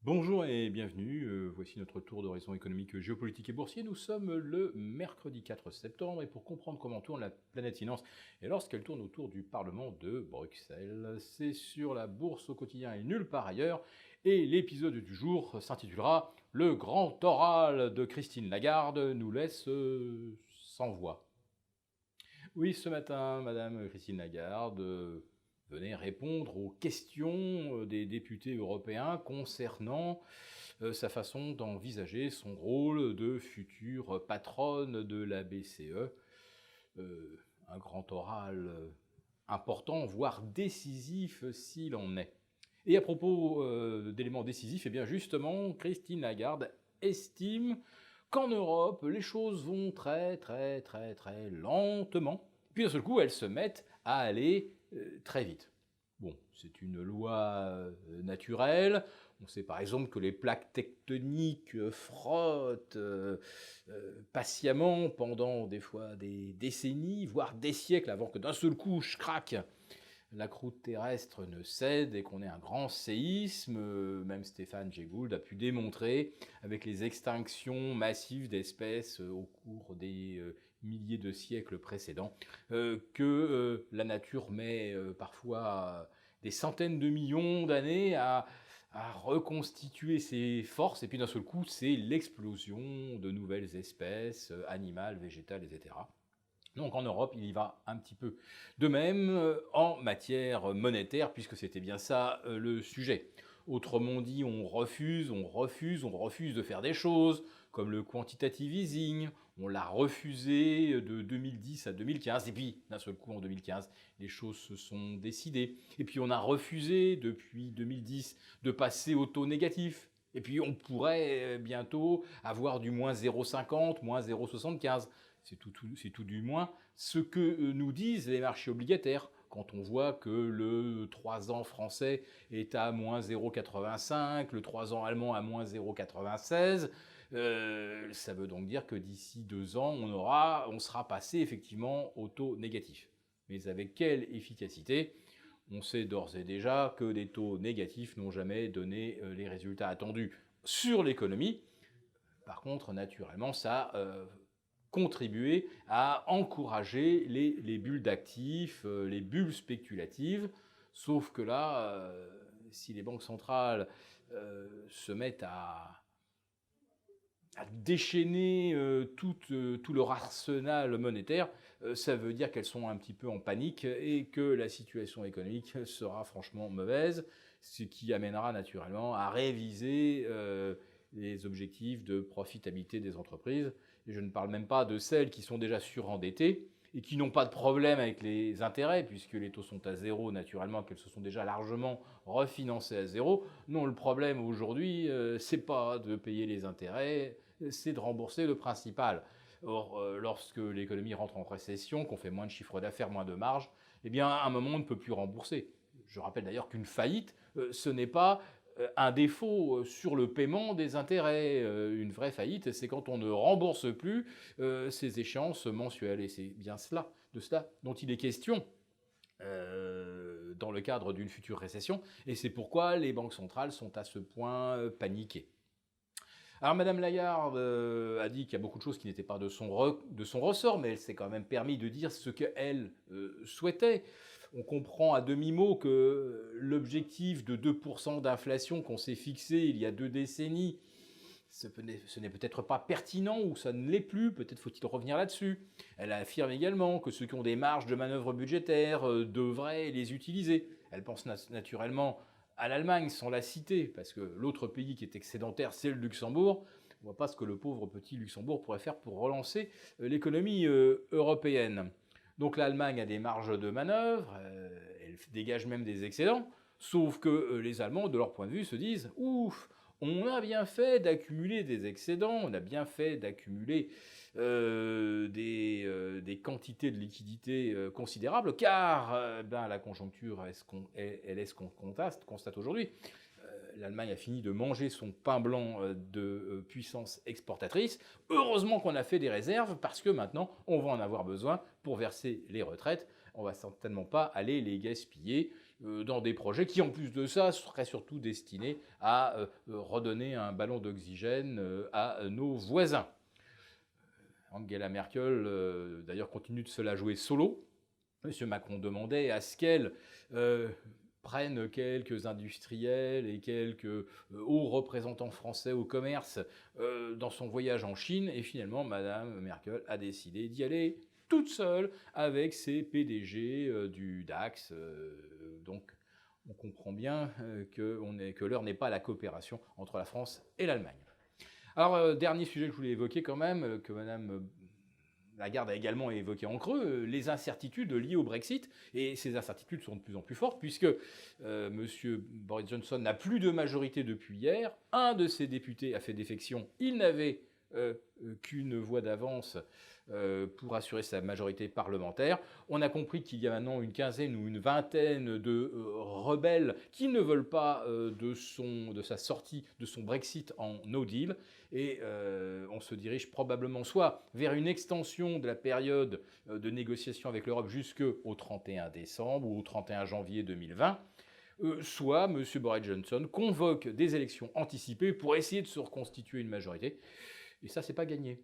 Bonjour et bienvenue, voici notre tour d'horizon économique, géopolitique et boursier. Nous sommes le mercredi 4 septembre et pour comprendre comment tourne la planète finance et lorsqu'elle tourne autour du Parlement de Bruxelles, c'est sur la bourse au quotidien et nulle part ailleurs. Et l'épisode du jour s'intitulera Le grand oral de Christine Lagarde nous laisse sans voix. Oui, ce matin, Madame Christine Lagarde venait répondre aux questions des députés européens concernant sa façon d'envisager son rôle de future patronne de la BCE. Un grand oral important, voire décisif s'il en est. Et à propos d'éléments décisifs, eh bien justement, Christine Lagarde estime qu'en Europe, les choses vont très lentement. Puis d'un seul coup, elles se mettent à aller très vite. Bon, c'est une loi naturelle. On sait par exemple que les plaques tectoniques frottent patiemment pendant des fois des décennies, voire des siècles, avant que d'un seul coup, craque, la croûte terrestre ne cède et qu'on ait un grand séisme. Même Stéphane Jay Gould a pu démontrer, avec les extinctions massives d'espèces au cours des milliers de siècles précédents, que la nature met parfois des centaines de millions d'années à reconstituer ses forces, et puis d'un seul coup, c'est l'explosion de nouvelles espèces, animales, végétales, etc. Donc en Europe, il y va un petit peu de même en matière monétaire, puisque c'était bien ça le sujet. Autrement dit, on refuse de faire des choses, comme le quantitative easing, on l'a refusé de 2010 à 2015, et puis d'un seul coup en 2015, les choses se sont décidées. Et puis on a refusé depuis 2010 de passer au taux négatif. Et puis on pourrait bientôt avoir du moins 0,50, moins 0,75. C'est tout du moins ce que nous disent les marchés obligataires. Quand on voit que le 3 ans français est à moins 0,85, le 3 ans allemand à moins 0,96, ça veut donc dire que d'ici 2 ans, on sera passé effectivement au taux négatif. Mais avec quelle efficacité ? On sait d'ores et déjà que des taux négatifs n'ont jamais donné les résultats attendus sur l'économie. Par contre, naturellement, ça contribuer à encourager les bulles d'actifs, les bulles spéculatives. Sauf que là, si les banques centrales se mettent à déchaîner tout leur arsenal monétaire, ça veut dire qu'elles sont un petit peu en panique et que la situation économique sera franchement mauvaise, ce qui amènera naturellement à réviser les objectifs de profitabilité des entreprises. Et je ne parle même pas de celles qui sont déjà surendettées et qui n'ont pas de problème avec les intérêts, puisque les taux sont à zéro, naturellement, qu'elles se sont déjà largement refinancées à zéro. Non, le problème aujourd'hui, c'est pas de payer les intérêts, c'est de rembourser le principal. Or, lorsque l'économie rentre en récession, qu'on fait moins de chiffre d'affaires, moins de marge, eh bien, à un moment, on ne peut plus rembourser. Je rappelle d'ailleurs qu'une faillite, ce n'est pas un défaut sur le paiement des intérêts. Une vraie faillite, c'est quand on ne rembourse plus ces échéances mensuelles. Et c'est bien de cela dont il est question dans le cadre d'une future récession. Et c'est pourquoi les banques centrales sont à ce point paniquées. Alors Madame Lagarde a dit qu'il y a beaucoup de choses qui n'étaient pas de son ressort, mais elle s'est quand même permis de dire ce qu'elle souhaitait. On comprend à demi-mot que l'objectif de 2% d'inflation qu'on s'est fixé il y a 2 décennies, ce n'est peut-être pas pertinent ou ça ne l'est plus, peut-être faut-il revenir là-dessus. Elle affirme également que ceux qui ont des marges de manœuvre budgétaires devraient les utiliser. Elle pense naturellement à l'Allemagne sans la citer, parce que l'autre pays qui est excédentaire, c'est le Luxembourg. On ne voit pas ce que le pauvre petit Luxembourg pourrait faire pour relancer l'économie européenne. Donc l'Allemagne a des marges de manœuvre, elle dégage même des excédents, sauf que les Allemands, de leur point de vue, se disent « Ouf, on a bien fait d'accumuler des excédents, on a bien fait d'accumuler des quantités de liquidités considérables, car la conjoncture elle est ce qu'on constate aujourd'hui. L'Allemagne a fini de manger son pain blanc de puissance exportatrice. Heureusement qu'on a fait des réserves, parce que maintenant, on va en avoir besoin pour verser les retraites. On ne va certainement pas aller les gaspiller. dans des projets qui, en plus de ça, seraient surtout destinés à redonner un ballon d'oxygène à nos voisins. Angela Merkel, d'ailleurs, continue de se la jouer solo. M. Macron demandait à ce qu'elle prenne quelques industriels et quelques hauts représentants français au commerce dans son voyage en Chine. Et finalement, Mme Merkel a décidé d'y aller toute seule avec ses PDG du DAX. Donc, on comprend bien que l'heure n'est pas à la coopération entre la France et l'Allemagne. Alors, dernier sujet que je voulais évoquer quand même, que Mme Lagarde a également évoqué en creux, les incertitudes liées au Brexit. Et ces incertitudes sont de plus en plus fortes puisque M. Boris Johnson n'a plus de majorité depuis hier. Un de ses députés a fait défection. Il n'avait qu'une voix d'avance pour assurer sa majorité parlementaire. On a compris qu'il y a maintenant une quinzaine ou une vingtaine de rebelles qui ne veulent pas de sa sortie, de son Brexit en no deal. Et on se dirige probablement soit vers une extension de la période de négociation avec l'Europe jusqu'au 31 décembre ou au 31 janvier 2020, soit M. Boris Johnson convoque des élections anticipées pour essayer de se reconstituer une majorité. Et ça, c'est pas gagné.